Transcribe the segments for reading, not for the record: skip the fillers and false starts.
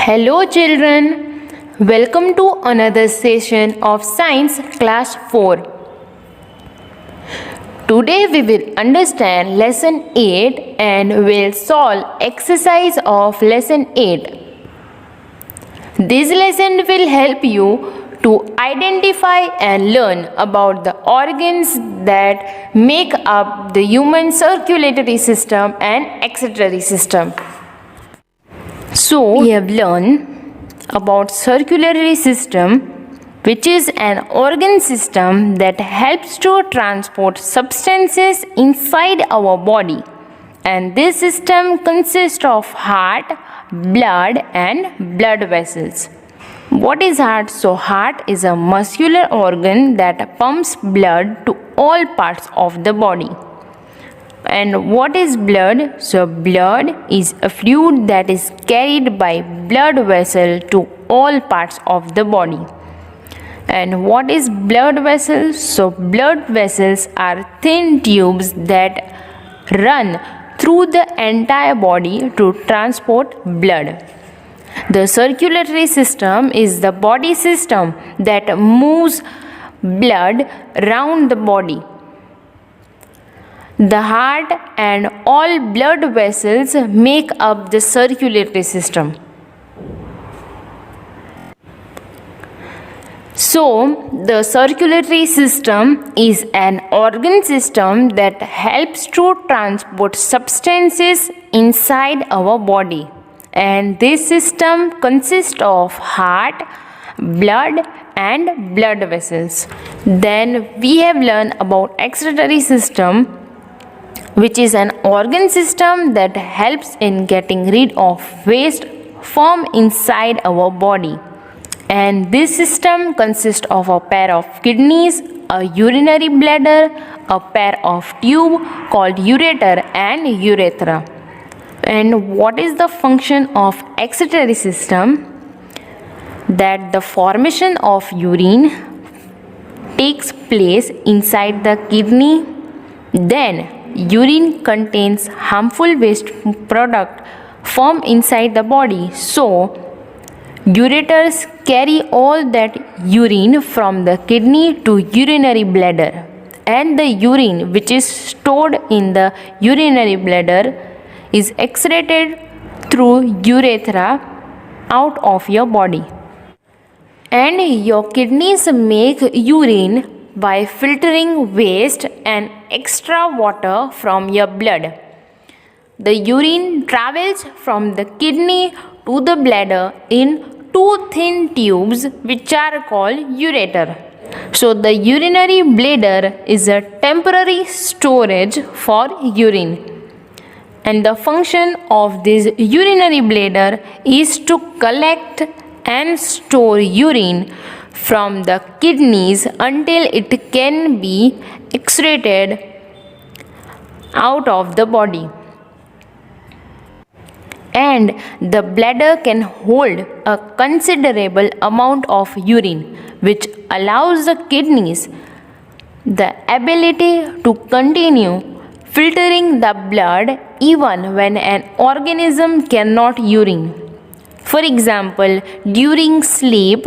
Hello children, welcome to another session of Science Class 4. Today we will understand Lesson 8 and will solve exercise of Lesson 8. This lesson will help you to identify and learn about the organs that make up the human circulatory system and excretory system. So, we have learned about circulatory system, which is an organ system that helps to transport substances inside our body. And this system consists of heart, blood and blood vessels. What is heart? So, heart is a muscular organ that pumps blood to all parts of the body. And what is blood? So blood is a fluid that is carried by blood vessel to all parts of the body. And what is blood vessels? So blood vessels are thin tubes that run through the entire body to transport blood. The circulatory system is the body system that moves blood around the body. The heart and all blood vessels make up the circulatory system. So, the circulatory system is an organ system that helps to transport substances inside our body. And this system consists of heart, blood and blood vessels. Then we have learned about excretory system, which is an organ system that helps in getting rid of waste from inside our body. And this system consists of a pair of kidneys, a urinary bladder, a pair of tube called ureter and urethra. And what is the function of excretory system? That the formation of urine takes place inside the kidney. Then urine contains harmful waste product from inside the body. So, ureters carry all that urine from the kidney to urinary bladder. And the urine which is stored in the urinary bladder is excreted through urethra out of your body. And your kidneys make urine by filtering waste and extra water from your blood. The urine travels from the kidney to the bladder in two thin tubes which are called ureter. So the urinary bladder is a temporary storage for urine. And the function of this urinary bladder is to collect and store urine from the kidneys until it can be excreted out of the body. And the bladder can hold a considerable amount of urine, which allows the kidneys the ability to continue filtering the blood even when an organism cannot urine. For example, during sleep,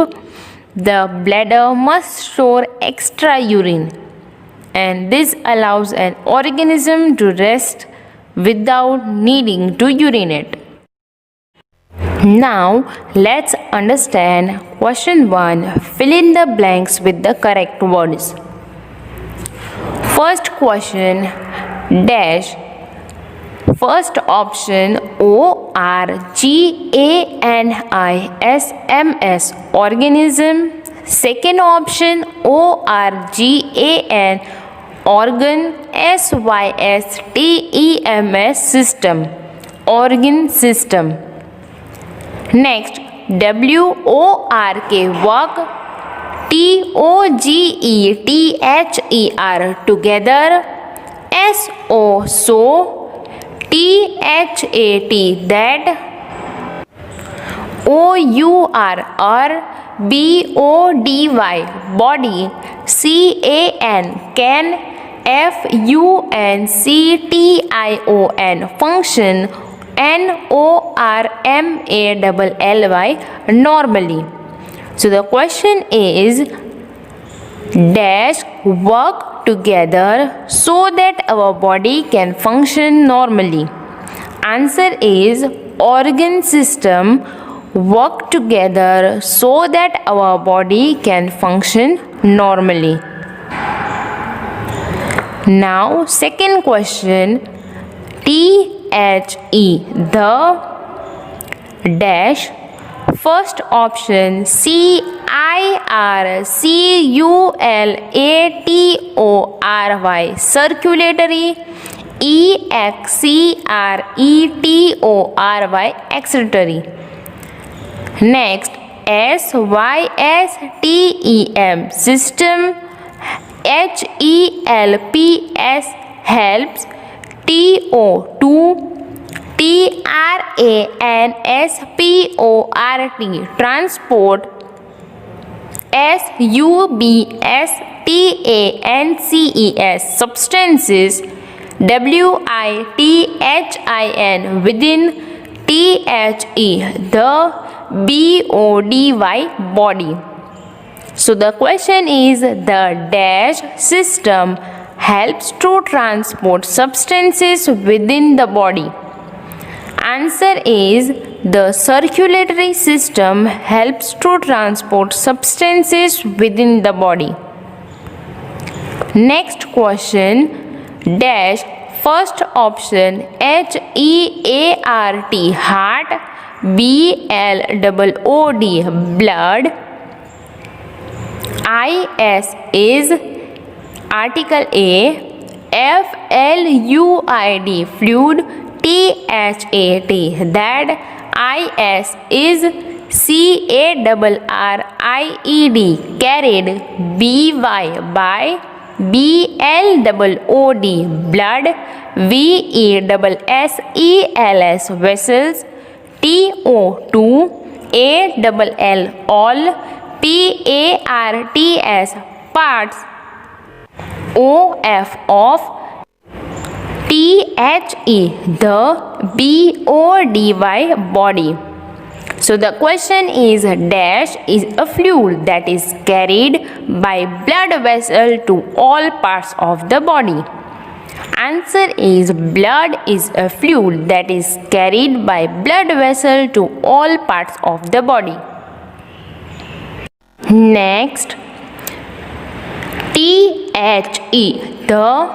the bladder must store extra urine, and this allows an organism to rest without needing to urinate. Now, let's understand question 1. Fill in the blanks with the correct words. First question, dash. First option, organisms, organism. Second option, organ, organ, system, organ system. Next, work, together, together, so, that, body, body, can, function, Normally. Normally. So the question is, dash work together so that our body can function normally. Answer is, organ system work together so that our body can function normally. Now second question, THE, the dash. First option, CIRCULATORY, circulatory. EXCRETORY, excretory. Next, SYSTEM, system. HELPS, helps. TO2, TRANSPORT, transport. SUBSTANCES, substances. WITHIN, within. THE, the BODY, body. So the question is, the dash system helps to transport substances within the body. Answer is, the circulatory system helps to transport substances within the body. Next question, dash. First option, HEART, heart. BLOOD, blood. IS is article A. FLUID, fluid. THAT, that. IS is CARRIED, carried. BY, by. BLOOD, blood. VESSELS, vessels. TO2, ALL, all. PARTS, parts. OF, of. THE, the BODY, body. So the question is, dash is a fluid that is carried by blood vessel to all parts of the body. Answer is, blood is a fluid that is carried by blood vessel to all parts of the body. Next, THE, the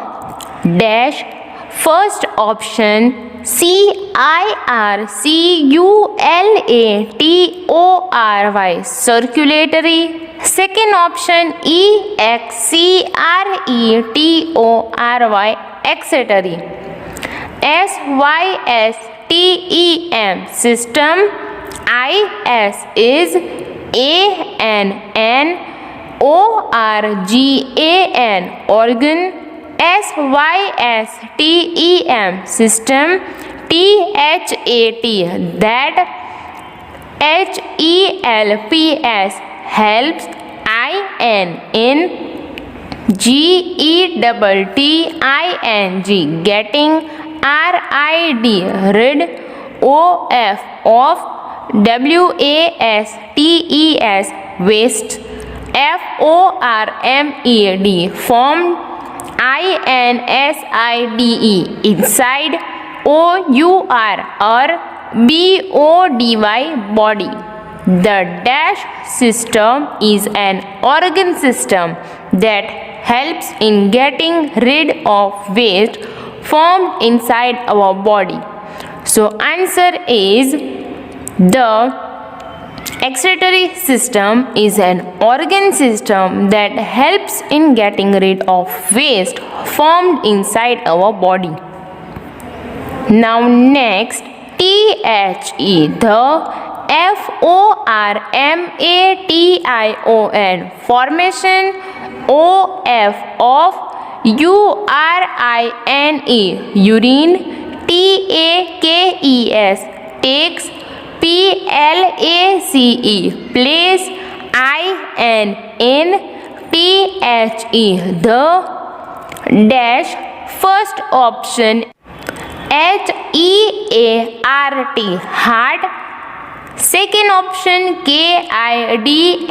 dash. First option, CIRCULATORY, circulatory. Second option, EXCRETORY, excretory. SYSTEM, system. IS is ANNORGAN, organ. SYSTEM, system. THAT, that. HELPS, helps. INGETTING, getting. RID, rid. OF, of. WASTES, waste. FORMED, formed. INSIDE, inside. OUR, or. BODY, body. The dash system is an organ system that helps in getting rid of waste formed inside our body. So answer is, the excretory system is an organ system that helps in getting rid of waste formed inside our body. Now next, THE, the FORMATION, formation. OF, of. URINE, urine. TAKES, takes. PLACE, place. INTHE, the dash. First option, HINE, heart. Second option KIDNEYS,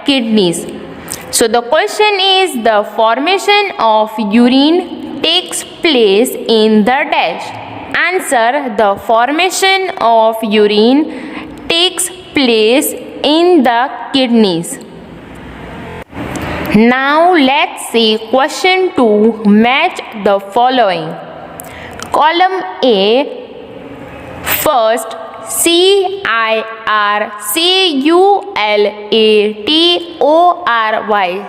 kidneys. So the question is, the formation of urine takes place in the dash. Answer: the formation of urine takes place in the kidneys. Now let's see question 2. Match the following. Column A, first circulatory,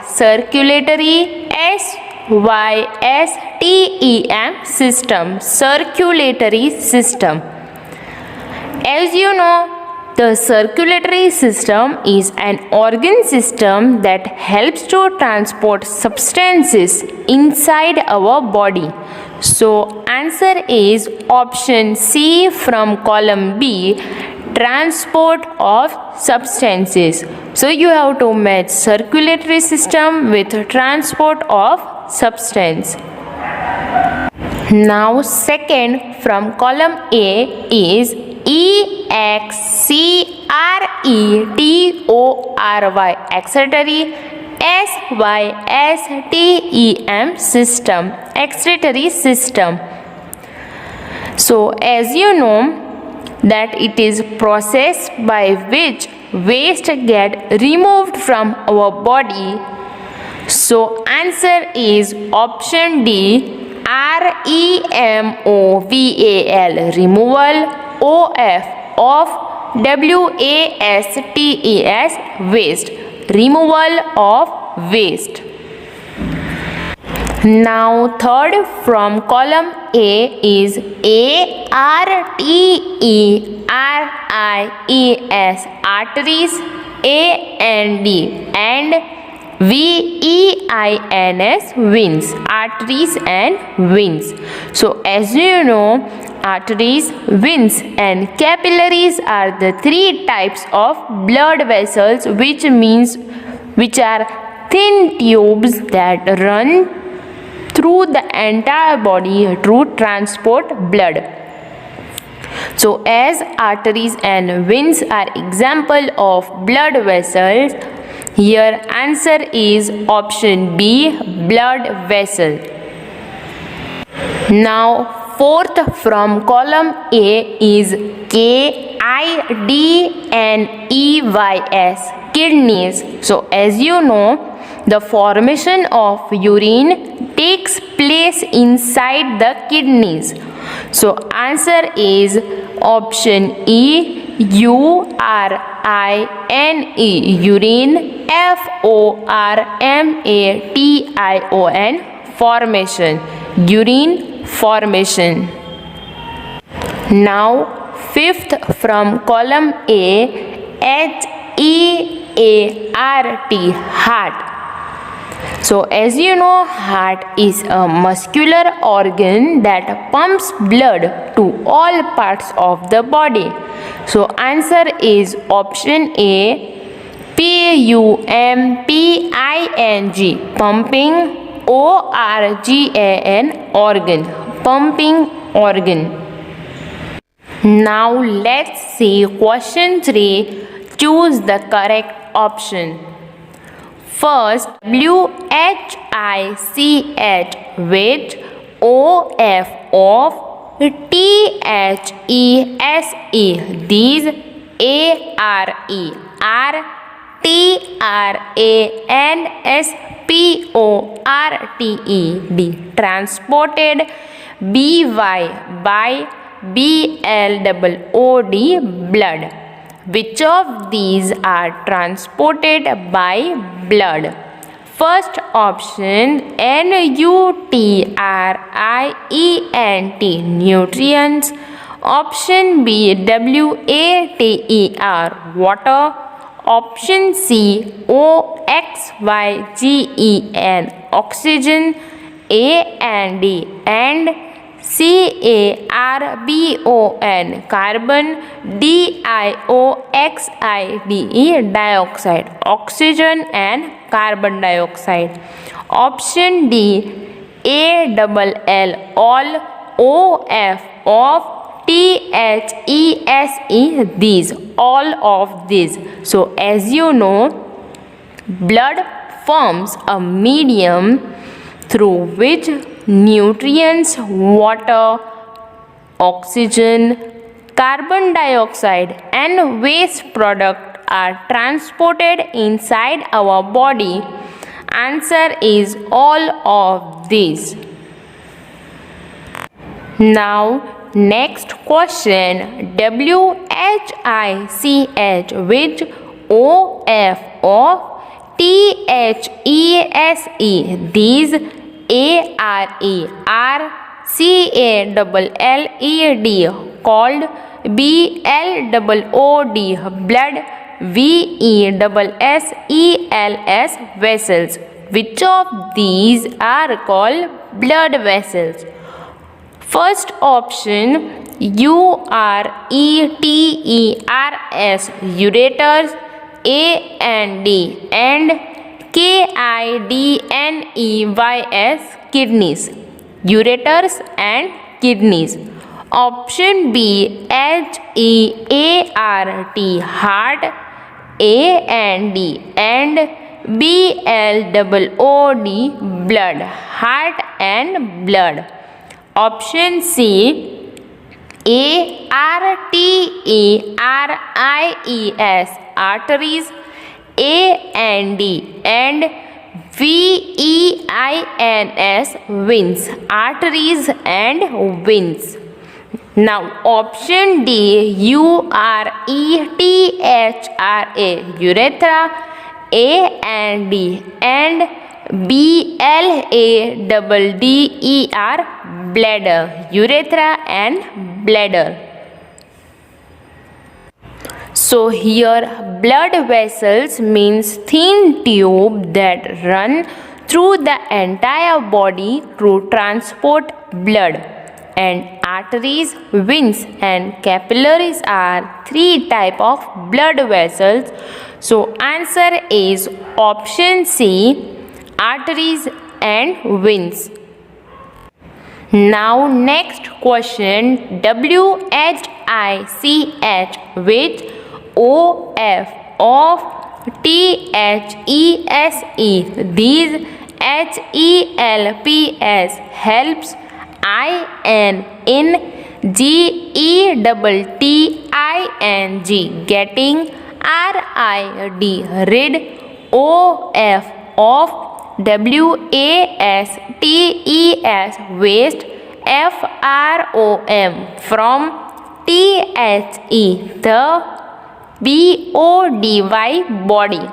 circulatory, system, system, circulatory system. As you know, the circulatory system is an organ system that helps to transport substances inside our body. So answer is option C from column B, transport of substances. So you have to match circulatory system with transport of substance. Now second from column A is EXCRETORY, excretory, system, excretory system. So as you know that it is process by which waste get removed from our body. So answer is option D, REMOVAL, removal, OF of WASTES, waste, removal of waste. Now third from column A is ARTERIES, arteries, and VEINS, veins, arteries and veins. So as you know, arteries, veins and capillaries are the three types of blood vessels, which are thin tubes that run through the entire body to transport blood. So as arteries and veins are example of blood vessels, here answer is option B, blood vessel. Now fourth from column A is KIDNEYS, kidneys. So as you know, the formation of urine takes place inside the kidneys. So answer is option E, URINE, urine, FORMATION, formation, urine formation. Now fifth from column A, HEART, heart. So as you know, heart is a muscular organ that pumps blood to all parts of the body. So answer is option A, PUMPING, pumping, ORGAN, organ, pumping organ. Now let's see question 3. Choose the correct option. First, WHICH, which, OF, of, THESE, these, ARE, TRANSPORTED, transported, BY, by, BLOOD, blood. Which of these are transported by blood? First option, NUTRIENT, nutrients. Option B, WATER, water. Option C, OXYGEN, oxygen. A and D, and CARBON, carbon. DIOXIDE, dioxide, oxygen and carbon dioxide. Option D, ALL, all. OF of THESE, these, all of these. So as you know, blood forms a medium through which nutrients, water, oxygen, carbon dioxide and waste product are transported inside our body. Answer is all of these. Now next question, WHICH, which OF of THESE, these, ARE, RCALLED, called, BLOOD, blood, VESSELS, vessels. Which of these are called blood vessels? First option, URETERS, ureters, AND, and KIDNEYS, kidneys, ureters and kidneys. Option B, HEART, heart, AND, and BLOOD, blood, heart and blood. Option C, ARTERIES, arteries, AND, and VEINS, veins, arteries and veins. Now option D, URETHRA, urethra, AND, and BLADDER, bladder, urethra and bladder. So here blood vessels means thin tube that run through the entire body to transport blood, and arteries, veins and capillaries are three types of blood vessels. So answer is option C, arteries and veins. Now next question, WHICH, which OF of THESE, these, HELPS, helps, IN in GETTING, getting, RID, rid, OF of WASTES, waste, FROM, from, THE, the, BODY, body.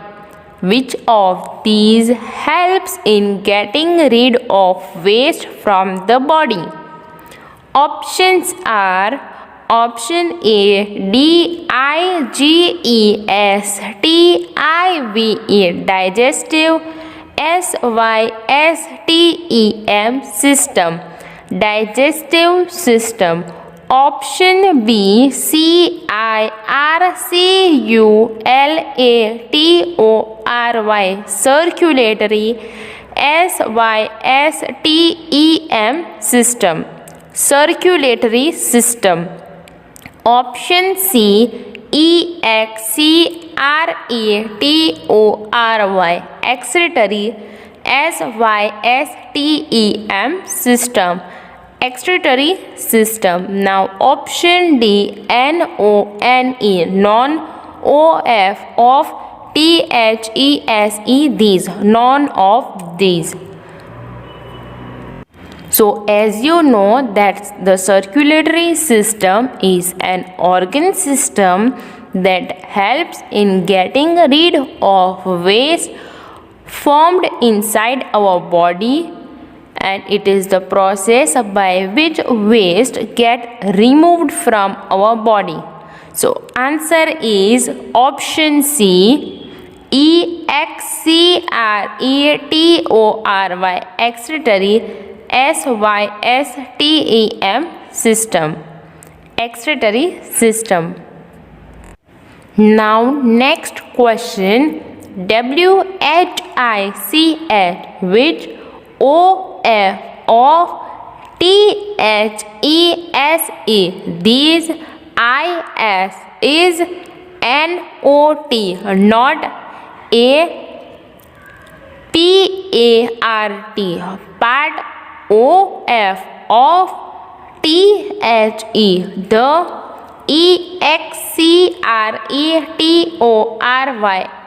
Which of these helps in getting rid of waste from the body? Options are option A, DIGESTIVE, digestive, SYSTEM, system, digestive system. Option B, CIRCULATORY, circulatory, SYSTEM, system, circulatory system. Option C, EXCRETORY, excretory, SYSTEM, system, excretory system. Now option D, NONE, non, OF of THESE, these, none of these. So as you know that the circulatory system is an organ system that helps in getting rid of waste formed inside our body, and it is the process by which waste get removed from our body. So answer is option C, EXCRETORY, excretory, SYSTEM, system, excretory system. Now next question, WHICH, which OF of THESE. These IS is NOT, not PART. Part OF of THE. The EXCRETORY,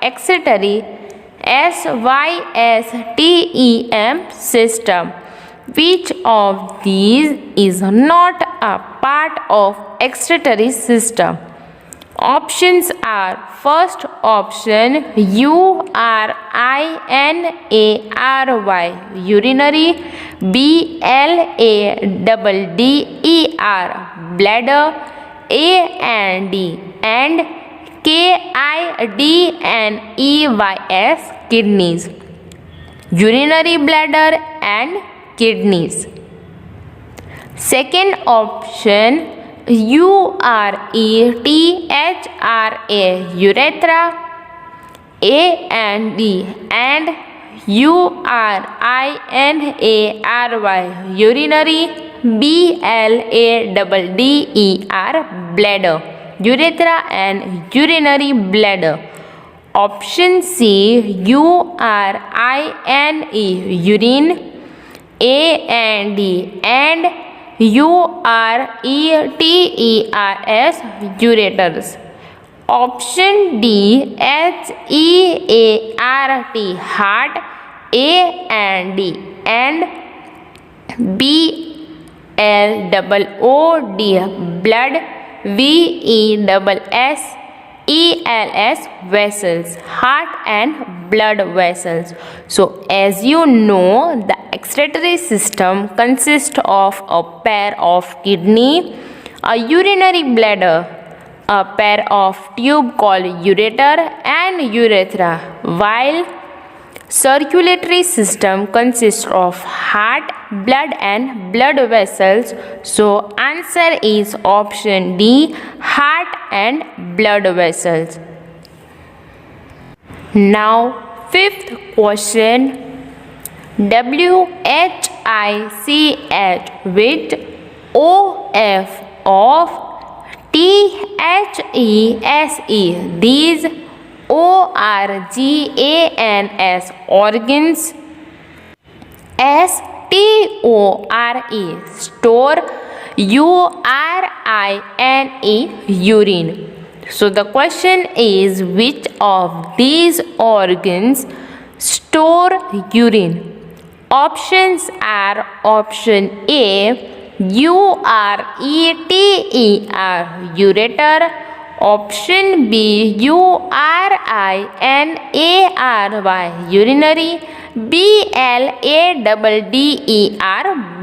excretory SYSTEM system. Which of these is not a part of excretory system? Options are: first option URINARY, urinary; BLADDER, bladder; AND and KIDNEYS, kidneys; urinary bladder and kidneys. Second option URETHRA, urethra; AND and URINARY, urinary; BLADDER, bladder; urethra and urinary bladder. Option C URINE, urine; AND and URETERS, ureters. Option D HEART, heart; AND and BLOOD, blood; VESSELS, vessels, heart and blood vessels. So as you know, the excretory system consists of a pair of kidney, a urinary bladder, a pair of tube called ureter and urethra, while circulatory system consists of heart, blood and blood vessels. So answer is option D, heart and blood vessels. Now fifth question. WHICH with OF of THESE. These ORGANS, organs; STORE, store; URINE, urine. So the question is, which of these organs store urine? Options are: option A URETER, ureter; option B URINARY, urinary; BLADDER,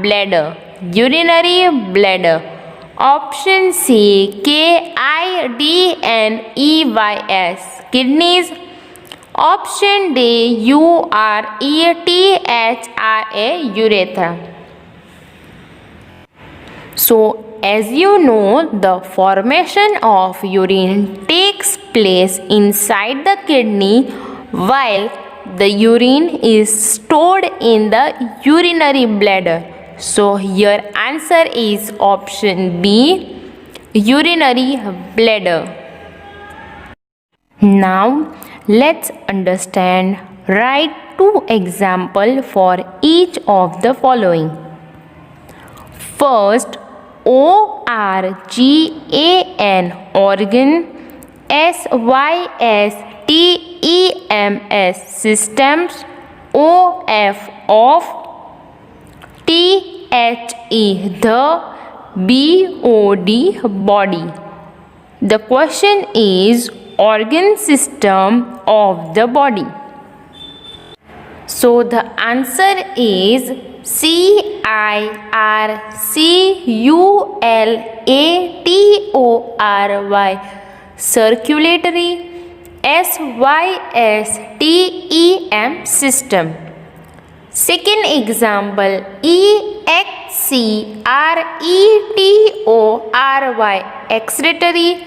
bladder; urinary bladder. Option C KIDNEYS, kidneys; option D URETHRA, urethra. So as you know, the formation of urine takes place inside the kidney, while the urine is stored in the urinary bladder. So your answer is option B, urinary bladder. Now let's understand. Write 2 examples for each of the following. First, ORGAN, organ; SYSTEMS, systems; OF of THE, the; BOD, body. The question is organ system of the body. So the answer is CIRCULATORY, circulatory; SYSTEM, system. Second example, EXCRETORY, excretory;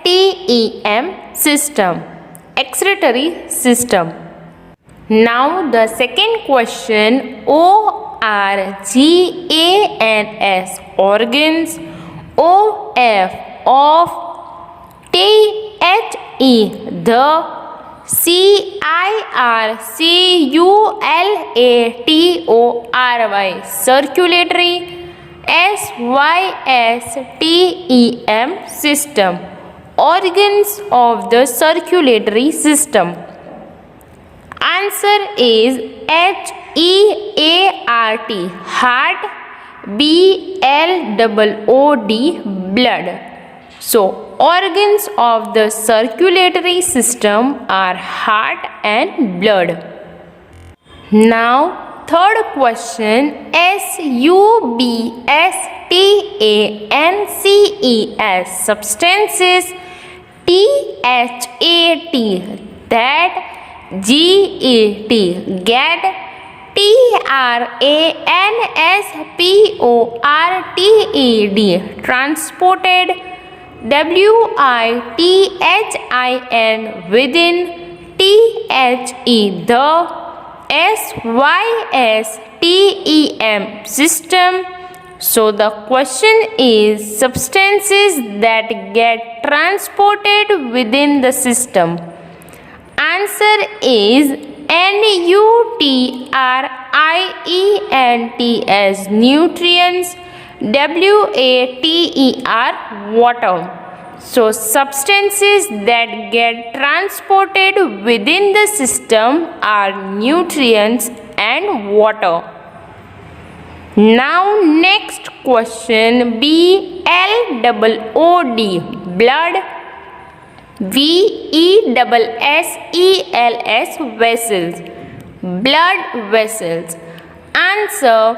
SYSTEM, system, excretory system. Now the second question, OF organs, organs. OF of the circulatory, circulatory. SYSTEM, system, organs of the circulatory system. Answer is HEART, heart. BLOOD, blood. So organs of the circulatory system are heart and blood. Now third question, SUBSTANCES, substances. THAT, that. GET, get. TRANSPORTED, transported. WITHIN, within. THE, the. SYSTEM, system. So the question is substances that get transported within the system. Answer is NUTRIENTS, nutrients. WATER, water. So substances that get transported within the system are nutrients and water. Now next question, BLOOD, blood. VESSELS, vessels, blood vessels. Answer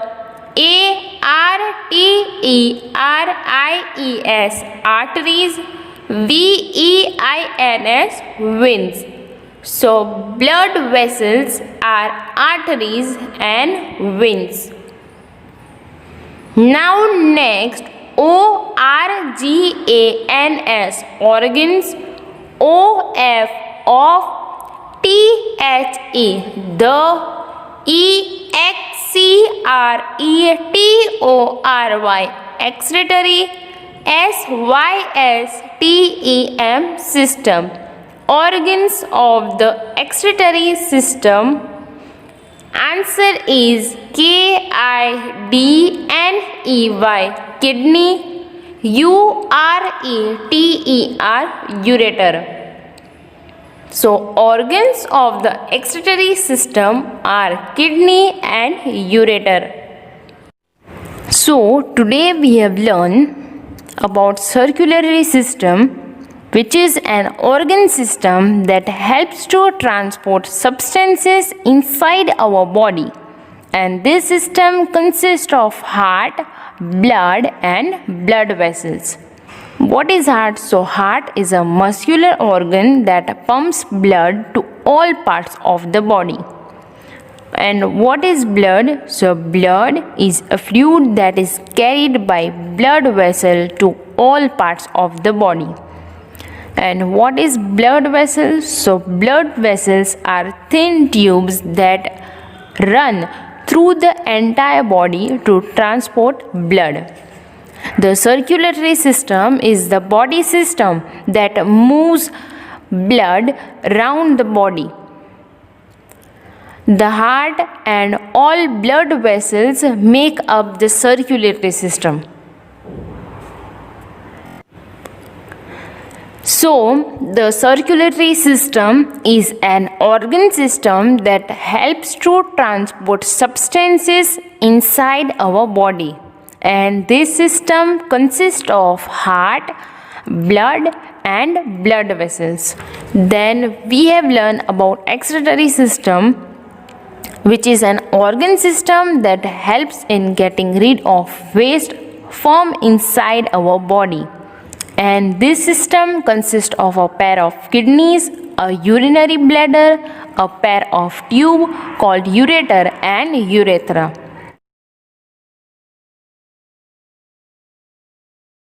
ARTERIES, arteries. VEINS, veins. So blood vessels are arteries and veins. Now next, ORGANS, organs. OF of THE, the. EXCRETORY, excretory. SYSTEM, system, organs of the excretory system. Answer is KIDNEY, kidney. URETER, ureter. So organs of the excretory system are kidney and ureter. So today we have learned about circulatory system, which is an organ system that helps to transport substances inside our body. And this system consists of heart, blood and blood vessels. What is heart? So heart is a muscular organ that pumps blood to all parts of the body. And what is blood? So blood is a fluid that is carried by blood vessel to all parts of the body. And what is blood vessels? So blood vessels are thin tubes that run through the entire body to transport blood. The circulatory system is the body system that moves blood around the body. The heart and all blood vessels make up the circulatory system. So, the circulatory system is an organ system that helps to transport substances inside our body. And this system consists of heart, blood and blood vessels. Then we have learned about excretory system, which is an organ system that helps in getting rid of waste from inside our body. And this system consists of a pair of kidneys, a urinary bladder, a pair of tube called ureter and urethra.